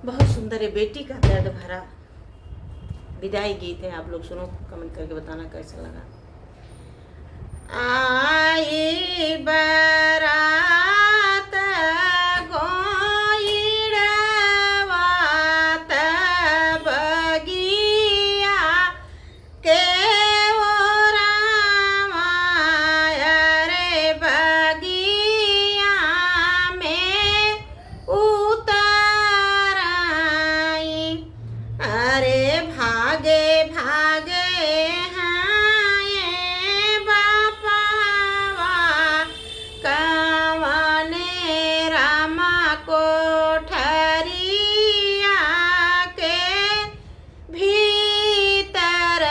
बहुत सुंदर है, बेटी का दर्द भरा विदाई गीत है। आप लोग सुनो, कमेंट करके बताना कैसा लगा। आई बरात गोइड़वात बगिया के ओ रामाय रे बगिया में उतराई। अरे भागे भागे हाय बापावा कवने रामा कोठरिया के भीतर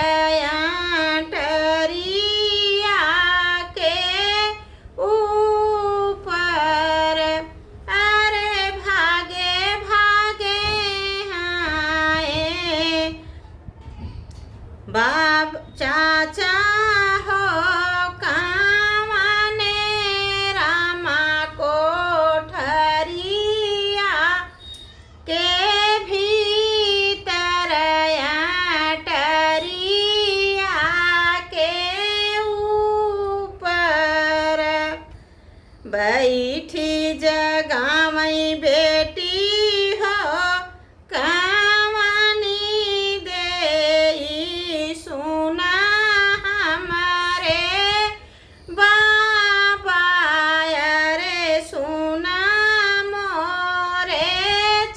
टरिया के ऊपर। अरे भागे भागे हाय बाप चाचा हो कवने रामा कोठरिया के भीतर टरिया के ऊपर। बैठी जगावई बेटी हो कवनी देई सुना हमारे बाबा रे सुना मोरे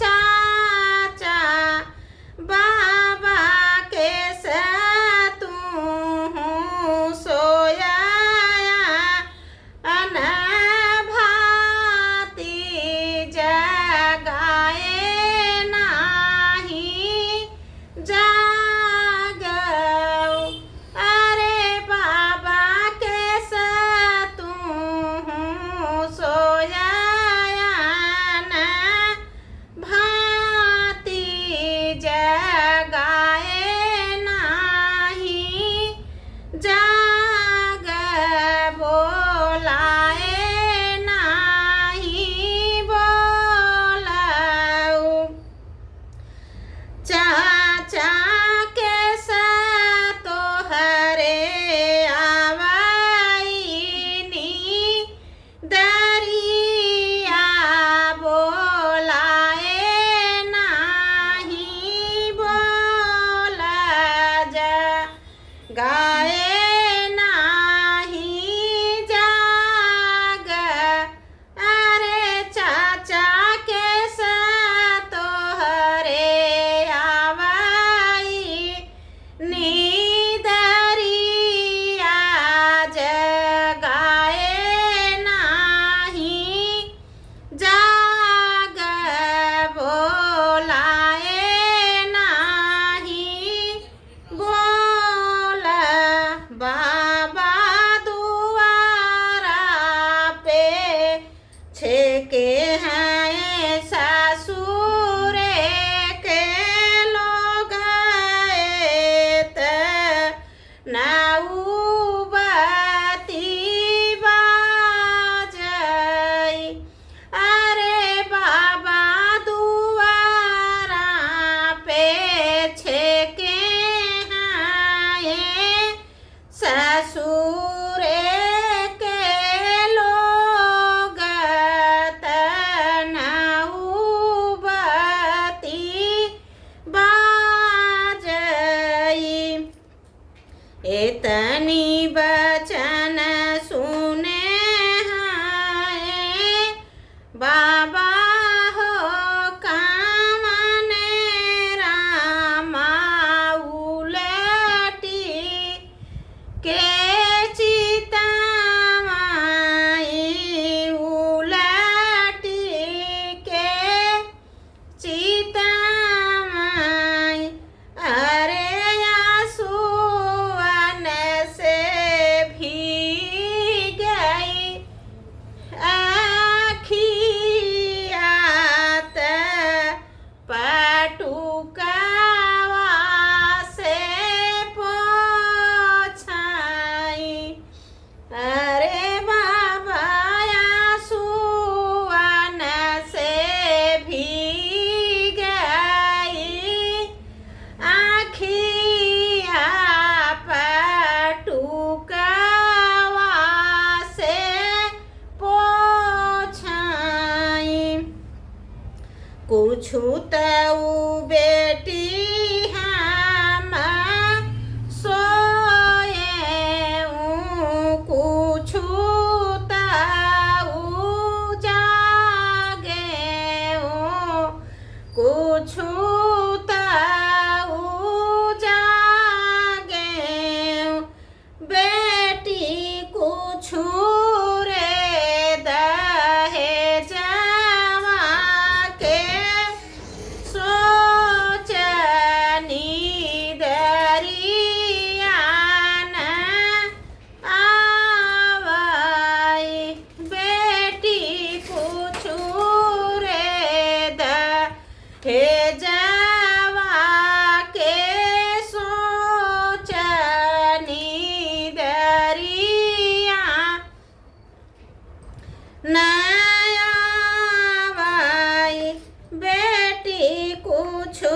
चाचा बाबा के तू सोया अन भा कुछु तऊ बेटी हम सोए कुछु तऊ जागे कुछु तऊ जागे बेटी कुछु रे दहेजवा के सोचनी दरियान आवई बेटी कुछु रे दहेजवा के सोचनी दरिया नया भाई बेटी कुछु